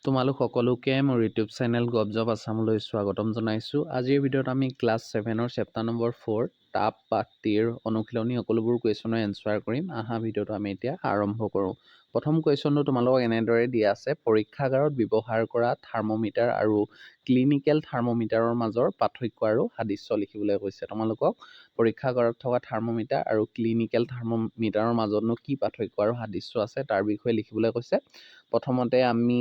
তোমালোক সকলোকে মোৰ ইউটিউব চেনেল গবজব আছামলৈ স্বাগতম জনাইছোঁ। আজিৰ ভিডিঅ'ত আমি ক্লাছ 7ৰ চেপ্টাৰ নম্বৰ 4 তাপ পাঠটিৰ অনুশীলনী সকলোবোৰ কুৱেশ্যনৰ এনচাৰ কৰিম। আহা ভিডিঅ'টো আমি এতিয়া আৰম্ভ কৰোঁ। প্ৰথম কুৱেশ্যনটো তোমালোকক এনেদৰে দিয়া আছে, পৰীক্ষাগাৰত ব্যৱহাৰ কৰা থাৰ্মোমিটাৰ আৰু ক্লিনিকেল থাৰ্মোমিটাৰৰ মাজৰ পাৰ্থক্য আৰু সাদৃশ্য লিখিবলৈ কৈছে। তোমালোকক পৰীক্ষাগাৰত থকা থাৰ্মোমিটাৰ আৰু ক্লিনিকেল থাৰ্মোমিটাৰৰ মাজতনো কি পাৰ্থক্য আৰু সাদৃশ্য আছে তাৰ বিষয়ে লিখিবলৈ কৈছে। প্ৰথমতে আমি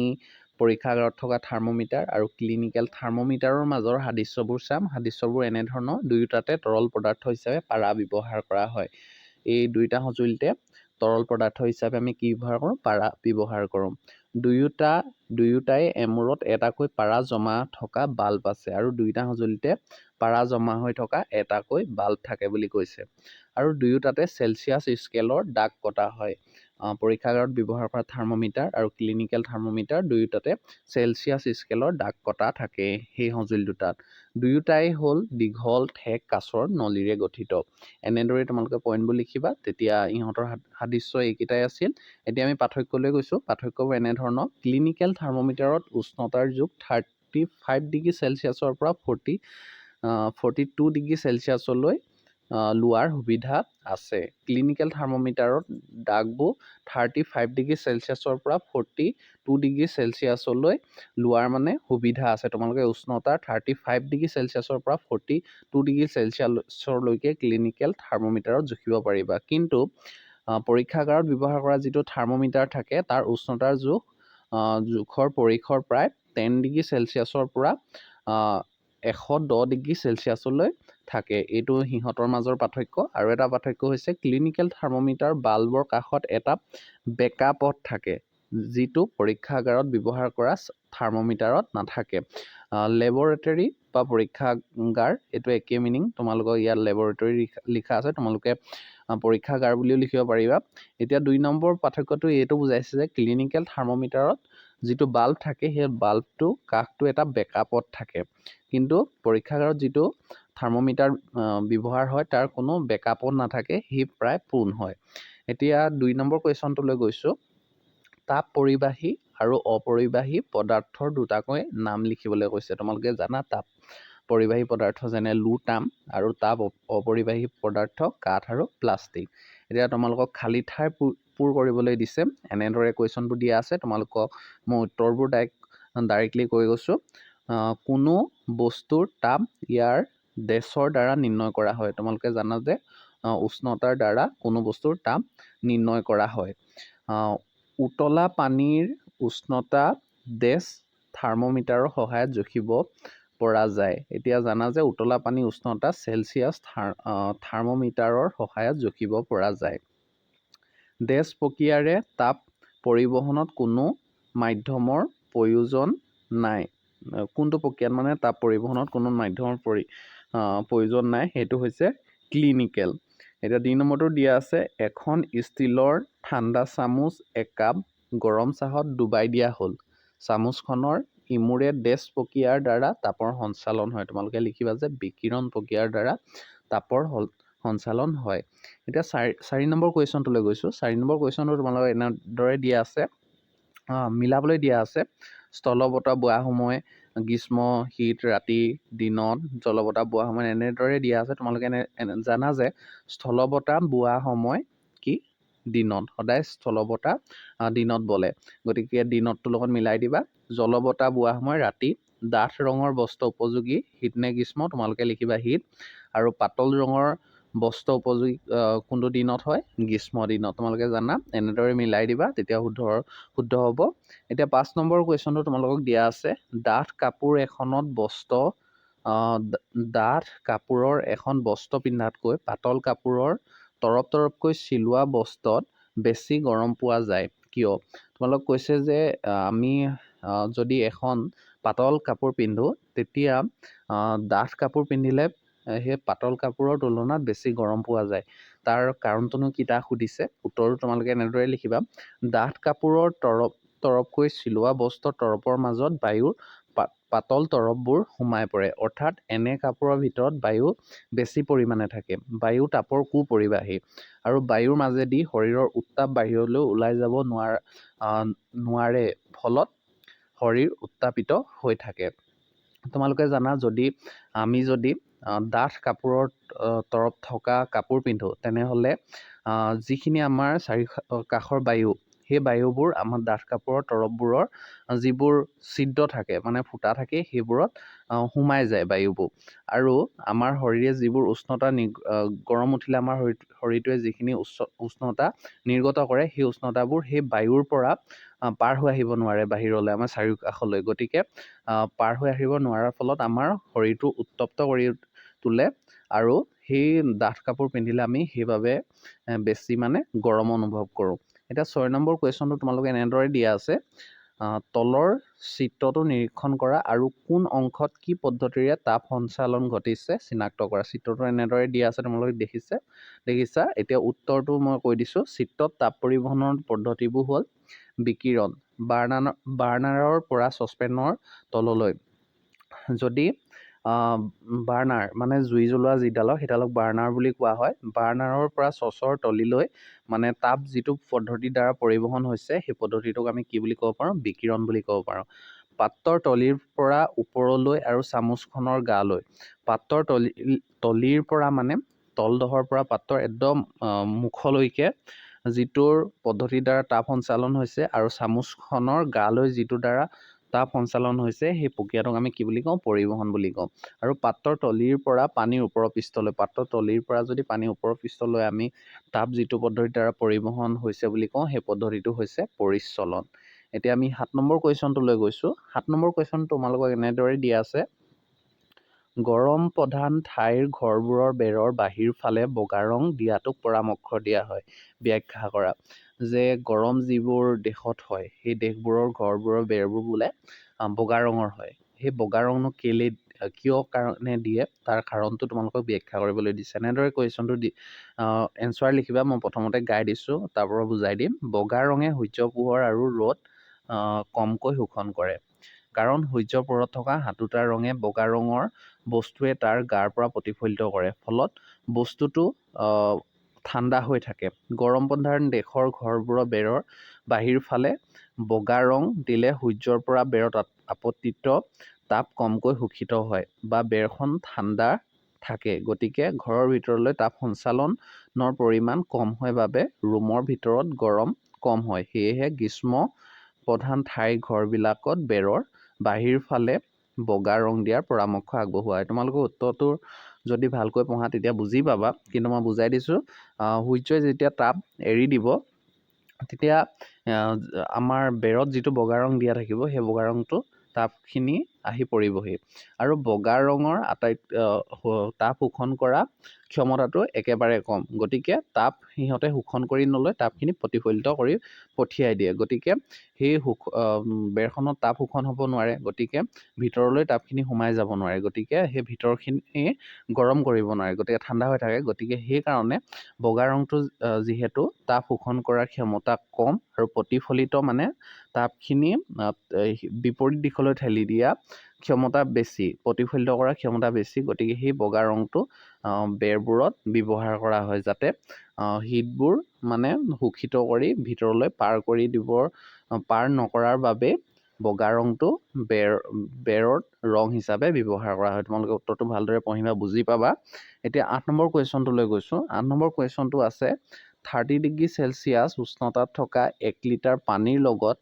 পৰীক্ষাগাৰত থকা থাৰ্মোমিটাৰ আৰু ক্লিনিকেল থাৰ্মোমিটাৰৰ মাজৰ সাদৃশ্যবোৰ চাম। সাদৃশ্যবোৰ এনেধৰণৰ, দুয়োটাতে তৰল পদাৰ্থ হিচাপে পাৰা ব্যৱহাৰ কৰা হয়। এই দুইটা সঁজুলিতে তৰল পদাৰ্থ হিচাপে আমি কি ব্যৱহাৰ কৰোঁ? পাৰা ব্যৱহাৰ কৰোঁ। দুয়োটাই এমূৰত এটাকৈ পাৰা জমা থকা বাল্ব আছে আৰু দুইটা সঁজুলিতে পাৰা জমা হৈ থকা এটাকৈ বাল্ব থাকে বুলি কৈছে। আৰু দুয়োটাতে চেলচিয়াছ স্কেলৰ দাগ কটা হয়। পৰীক্ষাগাৰত ব্যৱহাৰ কৰা থাৰ্মোমিটাৰ আৰু ক্লিনিকেল থাৰ্মোমিটাৰ দুয়োটাতে চেলচিয়াছ স্কেলৰ দাগ কটা থাকে সেই সঁজুলি দুটাত। দুয়োটাই হ'ল দীঘল ঠেক কাঁচৰ নলীৰে গঠিত। এনেদৰে তোমালোকে পইণ্টবোৰ লিখিবা, তেতিয়া ইহঁতৰ সাদৃশ্য এইকেইটাই আছিল। এতিয়া আমি পাৰ্থক্যলৈ গৈছোঁ। পাৰ্থক্যবোৰ এনেধৰণৰ, ক্লিনিকেল থাৰ্মোমিটাৰত উষ্ণতাৰ জোখ 35 ডিগ্ৰী চেলচিয়াছৰ পৰা 42 ডিগ্ৰী চেলচিয়াছলৈ লোৱাৰ সুবিধা আছে। ক্লিনিকেল থাৰ্মোমিটাৰত দাগবোৰ 35 ডিগ্ৰী চেলচিয়াছৰ পৰা 42 ডিগ্ৰী চেলচিয়াছলৈ লোৱাৰ সুবিধা আছে। তোমালোকে উষ্ণতা 35 ডিগ্ৰী চেলচিয়াছৰ পৰা 42 ডিগ্ৰী চেলচিয়াছলৈকে ক্লিনিকেল থাৰ্মোমিটাৰত জুখিব পাৰিবা। কিন্তু পৰীক্ষাগাৰত ব্যৱহাৰ কৰা যিটো থাৰ্মোমিটাৰ থাকে তাৰ উষ্ণতাৰ জোখৰ পৰিসৰ প্ৰায় 10 ডিগ্ৰী চেলচিয়াছৰ পৰা 110 ডিগ্ৰী চেলচিয়াছলৈ থাকে। এইটো সিহঁতৰ মাজৰ পাৰ্থক্য। আৰু এটা পাৰ্থক্য হৈছে ক্লিনিকেল থাৰ্মোমিটাৰ বাল্বৰ কাষত এটা বেঁকা পথ থাকে, যিটো পৰীক্ষাগাৰত ব্যৱহাৰ কৰা থাৰ্মোমিটাৰত নাথাকে। লেবৰেটৰী বা পৰীক্ষাগাৰ, এইটো একে মিনিং। তোমালোকৰ ইয়াত লেবৰেটৰী লিখা আছে, তোমালোকে পৰীক্ষাগাৰ বুলিও লিখিব পাৰিবা। এতিয়া 2 নম্বৰ পাৰ্থক্যটো এইটো বুজাইছে যে ক্লিনিকেল থাৰ্মোমিটাৰত যিটো বাল্ব থাকে সেই বাল্বটো কাষটো এটা বেঁকা পথ থাকে, কিন্তু পৰীক্ষাগাৰত যিটো থাৰ্মোমিটাৰ ব্যৱহাৰ হয় তাৰ কোনো বেঁকা পথ নাথাকে, সি প্ৰায় পোন হয়। এতিয়া 2 নম্বৰ কুৱেশ্যনটোলৈ গৈছোঁ। তাপ পৰিবাহী আৰু অপৰিবাহী পদাৰ্থৰ দুটাকৈ নাম লিখিবলৈ কৈছে। তোমালোকে জানা তাপ পৰিবাহী পদাৰ্থ যেনে লুতাম আৰু তাপ অপৰিবাহী পদাৰ্থ কাঠ আৰু প্লাষ্টিক। এতিয়া তোমালোকক খালী ঠাই পূৰ কৰিবলৈ দিছে। এনেদৰে কুৱেশ্যনবোৰ দিয়া আছে। তোমালোকক মই উত্তৰবোৰ ডাইৰেক্টলি কৈ গৈছোঁ। কোনো বস্তুৰ তাপ ইয়াৰ দেশৰ দ্বাৰা নিৰ্ণয় কৰা হয়। তোমালোকে জানা যে উষ্ণতাৰ দ্বাৰা কোনো বস্তুৰ তাপ নিৰ্ণয় কৰা হয়। উতলা পানীৰ উষ্ণতা ডেছ থাৰ্মোমিটাৰৰ সহায়ত জুখিব পৰা যায়। এতিয়া জানা যে উতলা পানীৰ উষ্ণতা চেলচিয়াছ থাৰ্মোমিটাৰৰ সহায়ত জুখিব পৰা যায়। ডেছ প্ৰক্ৰিয়াৰে তাপ পৰিবহণত কোনো মাধ্যমৰ প্ৰয়োজন নাই। কোনটো প্ৰক্ৰিয়াত তাপ পৰিবহণত কোনো মাধ্যমৰ প্ৰয়োজন নাই, সেইটো হৈছে ক্লিনিকেল। এতিয়া 2 নম্বৰটো দিয়া আছে, এখন ষ্টীলৰ ঠাণ্ডা চামুচ একাপ গৰম চাহত ডুবাই দিয়া হ'ল। চামুচখনৰ ইমূৰে ডেছ প্ৰক্ৰিয়াৰ দ্বাৰা তাপৰ সঞ্চালন হয়। তোমালোকে লিখিবা যে বিকিৰণ প্ৰক্ৰিয়াৰ দ্বাৰা তাপৰ সঞ্চালন হয়। এতিয়া 4 নম্বৰ কুৱেশ্যনটোলৈ গৈছোঁ। 4 নম্বৰ কুৱেশ্যনটো তোমালোকক এনেদৰে দিয়া আছে, মিলাবলৈ দিয়া আছে। স্থলবতাহ বোৱা সময় গ্ৰীষ্ম, শীত, ৰাতি, দিনত, জলবতাহ বোৱা সময় এনেদৰে দিয়া আছে। তোমালোকে জানা যে স্থলবতাহ বোৱা সময় কি? দিনত। সদায় স্থলবতাহ দিনত বলে, গতিকে দিনতটোৰ লগত মিলাই দিবা। জলবতাহ বোৱা সময় ৰাতি। ডাঠ ৰঙৰ বস্ত্ৰ উপযোগী শীত নে গ্ৰীষ্ম? তোমালোকে লিখিবা শীত। আৰু পাতল ৰঙৰ বস্ত্ৰ উপযোগী কোনটো দিনত হয়? গ্ৰীষ্ম দিনত। তোমালোকে জানা, এনেদৰে মিলাই দিবা, তেতিয়া শুদ্ধ হ'ব। এতিয়া 5 নম্বৰ কুৱেশ্যনটো তোমালোকক দিয়া আছে, ডাঠ কাপোৰৰ এখন বস্ত্ৰ পিন্ধাতকৈ পাতল কাপোৰৰ তৰপকৈ চিলোৱা বস্ত্ৰত বেছি গৰম পোৱা যায়, কিয়? তোমালোক কৈছে যে আমি যদি এখন পাতল কাপোৰ পিন্ধোঁ, তেতিয়া ডাঠ কাপোৰ পিন্ধিলে সেই পাতল কাপোৰৰ তুলনাত বেছি গৰম পোৱা যায়। তাৰ কাৰণটোনো কি তাক সুধিছে। উত্তৰটো তোমালোকে এনেদৰে লিখিবা, ডাঠ কাপোৰৰ তৰপকৈ চিলোৱা বস্ত্ৰৰ তৰপৰ মাজত বায়ুৰ পাতল তৰপবোৰ সোমাই পৰে। অৰ্থাৎ এনে কাপোৰৰ ভিতৰত বায়ু বেছি পৰিমাণে থাকে। বায়ু তাপৰ কুপৰিবাহী আৰু বায়ুৰ মাজেদি শৰীৰৰ উত্তাপ বাহিৰলৈ ওলাই যাব নোৱাৰে, ফলত শৰীৰ উত্তাপিত হৈ থাকে। তোমালোকে জানা আমি যদি ডাঠ কাপোৰৰ তৰপ থকা কাপোৰ পিন্ধো তেনেহ'লে যিখিনি আমাৰ কাষৰ বায়ু, সেই বায়ুবোৰ আমাৰ ডাঠ কাপোৰৰ তৰপবোৰৰ যিবোৰ ছিদ্ৰ থাকে মানে ফুটা থাকে সেইবোৰত সোমাই যায় বায়ুবোৰ। আৰু আমাৰ শৰীৰে যিবোৰ উষ্ণতা গৰম উঠিলে আমাৰ শৰীৰটোৱে যিখিনি উষ্ণতা নিৰ্গত কৰে সেই উষ্ণতাবোৰ সেই বায়ুৰ পৰা পাৰ হৈ আহিব নোৱাৰে বাহিৰলৈ আমাৰ চাৰিওকাষলৈ। গতিকে পাৰ হৈ আহিব নোৱাৰাৰ ফলত আমাৰ শৰীৰটো উত্তপ্ত কৰি তোলে আৰু সেই ডাঠ কাপোৰ পিন্ধিলে আমি সেইবাবে বেছি মানে গৰম অনুভৱ কৰোঁ। এতিয়া 6 নম্বৰ কুৱেশ্যনটো তোমালোকে এনেদৰে দিয়া আছে, তলৰ চিত্ৰটো নিৰীক্ষণ কৰা আৰু কোন অংশত কি পদ্ধতিৰে তাপ সঞ্চালন ঘটিছে চিনাক্ত কৰা। চিত্ৰটো এনেদৰে দিয়া আছে, তোমালোকে দেখিছা। এতিয়া উত্তৰটো মই কৈ দিছোঁ। চিত্ৰত তাপ পৰিবহণৰ পদ্ধতিবোৰ হ'ল বিকিৰণ, বাৰ্ণাৰৰ পৰা ছচপেনৰ তললৈ। যদি বাৰ্ণাৰ মানে জুই জ্বলোৱা যিডালক সেইডালক বাৰ্ণাৰ বুলি কোৱা হয়। বাৰ্ণাৰৰ পৰা চচৰ তলিলৈ মানে তাপ যিটো পদ্ধতিৰ দ্বাৰা পৰিবহণ হৈছে সেই পদ্ধতিটোক আমি কি বুলি ক'ব পাৰোঁ? বিকিৰণ বুলি ক'ব পাৰোঁ। পাত্ৰৰ তলিৰ পৰা ওপৰলৈ আৰু চামুচখনৰ গালৈ। পাত্ৰৰ তলিৰ পৰা মানে তলডোখৰ পৰা পাত্ৰৰ একদম মুখলৈকে যিটোৰ পদ্ধতিৰ দ্বাৰা তাপ সঞ্চালন হৈছে আৰু চামুচখনৰ গালৈ যিটোৰ দ্বাৰা তাপ সঞ্চালন হৈছে সেই প্ৰক্ৰিয়াটোক আমি কি বুলি কওঁ? পৰিবহণ বুলি কওঁ। আৰু পাত্ৰৰ তলিৰ পৰা পানীৰ ওপৰৰ পৃষ্ঠলৈ, পাত্ৰৰ তলিৰ পৰা যদি পানীৰ ওপৰৰ পৃষ্ঠলৈ আমি তাপ যিটো পদ্ধতিৰ দ্বাৰা পৰিবহণ হৈছে বুলি কওঁ সেই পদ্ধতিটো হৈছে পৰিচলন। এতিয়া আমি 7 নম্বৰ কুৱেশ্যনটোলৈ গৈছোঁ। 7 নম্বৰ কুৱেশ্যন তোমালোকক এনেদৰে দিয়া আছে, গৰম প্ৰধান ঠাইৰ ঘৰবোৰৰ বেৰৰ বাহিৰ ফালে বগা ৰং দিয়াটোক পৰামৰ্শ দিয়া হয়। ব্যাখ্যা কৰা। যে গৰম যিবোৰ দেশত হয় সেই দেশবোৰৰ ঘৰবোৰৰ বেৰবোৰ বোলে বগা ৰঙৰ হয়। সেই বগা ৰংনো কিয় কাৰণে দিয়ে তাৰ কাৰণটো তোমালোকক ব্যাখ্যা কৰিবলৈ দিছে। এনেদৰে কুৱেশ্যনটো এনচাৰ লিখিবা। মই প্ৰথমতে গাই দিছোঁ, তাৰ পৰা বুজাই দিম। বগা ৰঙে সূৰ্য পোহৰ আৰু ৰ'দ কমকৈ শোষণ কৰে। কাৰণ সূৰ্যৰ পোহৰত থকা সাতোটা ৰঙে বগা ৰঙৰ বস্তুৱে তাৰ গাৰ পৰা প্ৰতিফলিত কৰে, ফলত বস্তুটো ঠাণ্ডা হৈ থাকে। গৰম প্ৰধান দেশৰ ঘৰবোৰৰ বেৰৰ বাহিৰ ফালে বগা ৰং দিলে সূৰ্যৰ পৰা বেৰত আপতিত তাপ কমকৈ শোষিত হয় বা বেৰখন ঠাণ্ডা থাকে। গতিকে ঘৰৰ ভিতৰলৈ তাপ সঞ্চালনৰ পৰিমাণ কম হয় বাবে ৰুমৰ ভিতৰত গৰম কম হয়। সেয়েহে গ্ৰীষ্ম প্ৰধান ঠাইৰ ঘৰবিলাকত বেৰৰ বাহিৰ ফালে বগা ৰং দিয়াৰ পৰামৰ্শ আগবঢ়োৱা হয়। তোমালোকে উত্তৰটো যদি ভালকৈ পঢ়া তেতিয়া বুজি পাবা, কিন্তু মই বুজাই দিছোঁ। সূৰ্যই যেতিয়া তাপ এৰি দিব তেতিয়া আমাৰ বেৰত যিটো বগা ৰং দিয়া থাকিব সেই বগা ৰংটো তাপখিনি আহি পৰিবহি। আৰু বগা ৰঙৰ তাপ শোষণ কৰা ক্ষমতাটো একেবাৰে কম। গতিকে তাপ সিহঁতে শোষণ কৰি নলয়, তাপখিনি প্ৰতিফলিত কৰি পঠিয়াই দিয়ে। গতিকে সেই বেৰখনত তাপ শোষণ হ'ব নোৱাৰে, গতিকে ভিতৰলৈ তাপখিনি সোমাই যাব নোৱাৰে। গতিকে সেই ভিতৰখিনি গৰম কৰিব নোৱাৰে, গতিকে ঠাণ্ডা হৈ থাকে। গতিকে সেইকাৰণে বগা ৰংটো যিহেতু তাপ শোষণ কৰাৰ ক্ষমতা কম আৰু প্ৰতিফলিত মানে তাপখিনি বিপৰীত দিশলৈ ঠেলি দিয়া ক্ষমতা বেছি, প্ৰতিফলিত কৰাৰ ক্ষমতা বেছি। গতিকে সেই বগা ৰংটো বেৰবোৰত ব্যৱহাৰ কৰা হয়, যাতে শীতবোৰ মানে শোষিত কৰি ভিতৰলৈ পাৰ নকৰাৰ বাবে বগা ৰংটো বেৰত ৰং হিচাপে ব্যৱহাৰ কৰা হয়। তোমালোকে উত্তৰটো ভালদৰে পঢ়িবা, বুজি পাবা। এতিয়া 8 নম্বৰ কুৱেশ্যনটোলৈ গৈছোঁ। 8 নম্বৰ কুৱেশ্যনটো আছে, 30 ডিগ্ৰী চেলচিয়াছ উষ্ণতাত থকা 1 লিটাৰ পানীৰ লগত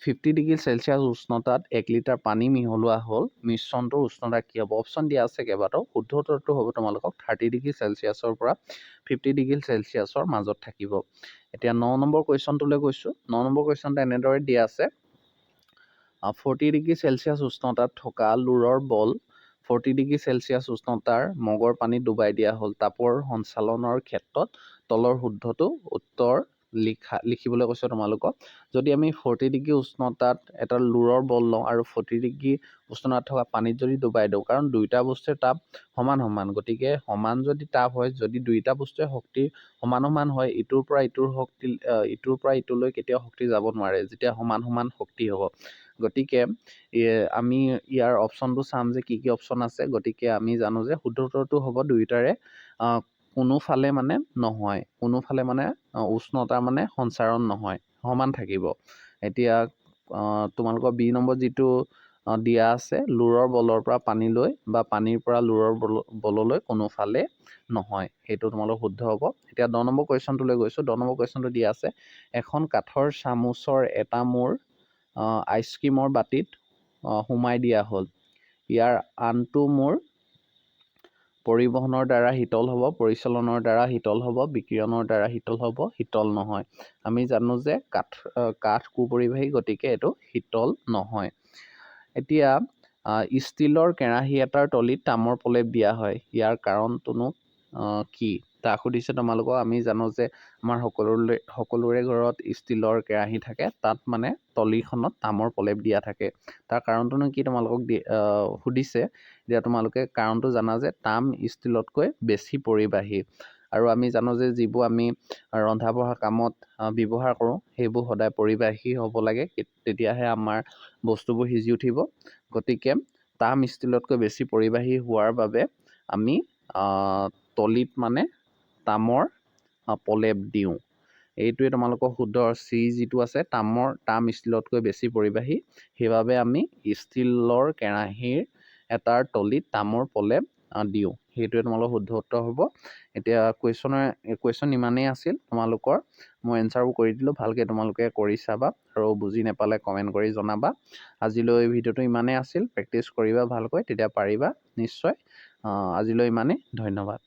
50 ডিগ্ৰী চেলচিয়াছ উষ্ণতাত 1 লিটাৰ পানী মিহলোৱা হ'ল, মিশ্ৰণটোৰ উষ্ণতা কি হ'ব? অপশ্যন দিয়া আছে কেইবাটাও। শুদ্ধ উত্তৰটো হ'ব তোমালোকক 30 ডিগ্ৰী চেলচিয়াছৰ পৰা 50 ডিগ্ৰী চেলচিয়াছৰ মাজত থাকিব। এতিয়া 9 নম্বৰ কুৱেশ্যনটোলৈ গৈছোঁ। 9 নম্বৰ কুৱেশ্যনটো এনেদৰে দিয়া আছে, 40 ডিগ্ৰী চেলচিয়াছ উষ্ণতাত থকা লুৰৰ বল 40 ডিগ্ৰী চেলচিয়াছ উষ্ণতাৰ মগৰ পানীত ডুবাই দিয়া হ'ল। তাপৰ সঞ্চালনৰ ক্ষেত্ৰত তলৰ শুদ্ধটো উত্তৰ লিখিবলৈ কৈছোঁ তোমালোকক। যদি আমি 40 ডিগ্ৰী উষ্ণতাত এটা লুৰৰ বল লওঁ আৰু 40 ডিগ্ৰী উষ্ণতাত থকা পানীত যদি ডুবাই দিওঁ, কাৰণ দুয়োটা বস্তুৱে তাপ সমান, গতিকে সমান যদি তাপ হয়, যদি দুয়োটা বস্তুৱে শক্তি সমান হয়, ইটোৰ পৰা ইটোলৈ কেতিয়াও শক্তি যাব নোৱাৰে যেতিয়া সমান শক্তি হ'ব। গতিকে আমি ইয়াৰ অপশ্যনটো চাম যে কি অপশ্যন আছে। গতিকে আমি জানো যে শুদ্ধ উত্তৰটো হ'ব দুয়োটাৰে কোনোফালে মানে উষ্ণতা মানে সঞ্চাৰণ নহয়, সমান থাকিব। এতিয়া তোমালোকৰ বি নম্বৰ যিটো দিয়া আছে লুৰৰ বলৰ পৰা পানীলৈ বা পানীৰ পৰা লুৰৰ বললৈ কোনোফালে নহয়, সেইটো তোমালোক শুদ্ধ হ'ব। এতিয়া 10 নম্বৰ কুৱেশ্যনটোলৈ গৈছোঁ। 10 নম্বৰ কুৱেশ্যনটো দিয়া আছে এখন কাঠৰ চামুচৰ এটা মূৰ আইচক্ৰীমৰ বাতিত সোমাই দিয়া হ'ল। ইয়াৰ আনটো মূৰ পৰিবহনৰ দ্বাৰা শীতল হ'ব, পৰিচালনৰ দ্বাৰা শীতল হ'ব, বিকিৰণৰ দ্বাৰা শীতল হ'ব, শীতল নহয়। আমি জানো যে কাঠ কুপৰিবাহী, গতিকে এইটো শীতল নহয়। এতিয়া ষ্টীলৰ কেৰাহী এটাৰ তলিত তামৰ প্ৰলেপ দিয়া হয়, ইয়াৰ কাৰণটোনো কি? তাক সুধিছে তোমালোকক। আমি জানো যে আমাৰ সকলোৰে ঘৰত ষ্টীলৰ কেৰাহী থাকে, তাত মানে তলিখনত তামৰ প্ৰলেপ দিয়া থাকে। তাৰ কাৰণটোনো কি তোমালোকক সুধিছে। এতিয়া তোমালোকে কাৰণটো জানা যে তাম ষ্টীলতকৈ বেছি পৰিবাহী। আৰু আমি জানো যে যিবোৰ আমি ৰন্ধা বঢ়া কামত ব্যৱহাৰ কৰোঁ সেইবোৰ সদায় পৰিবাহী হ'ব লাগে, তেতিয়াহে আমাৰ বস্তুবোৰ সিজি উঠিব। গতিকে তাম ষ্টীলতকৈ বেছি পৰিবাহী হোৱাৰ বাবে আমি তলিত মানে তামৰ প্ৰলেপ দিওঁ। এইটোৱে তোমালোকৰ শুদ্ধ। চি যিটো আছে তাম ষ্টীলতকৈ বেছি পৰিবাহী, সেইবাবে আমি ষ্টীলৰ কেৰাহীৰ এটাৰ তলিত তামৰ প্ৰলেপ দিওঁ। সেইটোৱে তোমালোকৰ শুদ্ধ উত্তৰ হ'ব। এতিয়া কুৱেশ্যন ইমানেই আছিল তোমালোকৰ। মই এনচাৰবোৰ কৰি দিলোঁ, ভালকৈ তোমালোকে কৰি চাবা আৰু বুজি নাপালে কমেণ্ট কৰি জনাবা। আজিলৈ ভিডিঅ'টো ইমানেই আছিল। প্ৰেক্টিচ কৰিবা ভালকৈ, তেতিয়া পাৰিবা নিশ্চয়। আজিলৈ ইমানেই, ধন্যবাদ।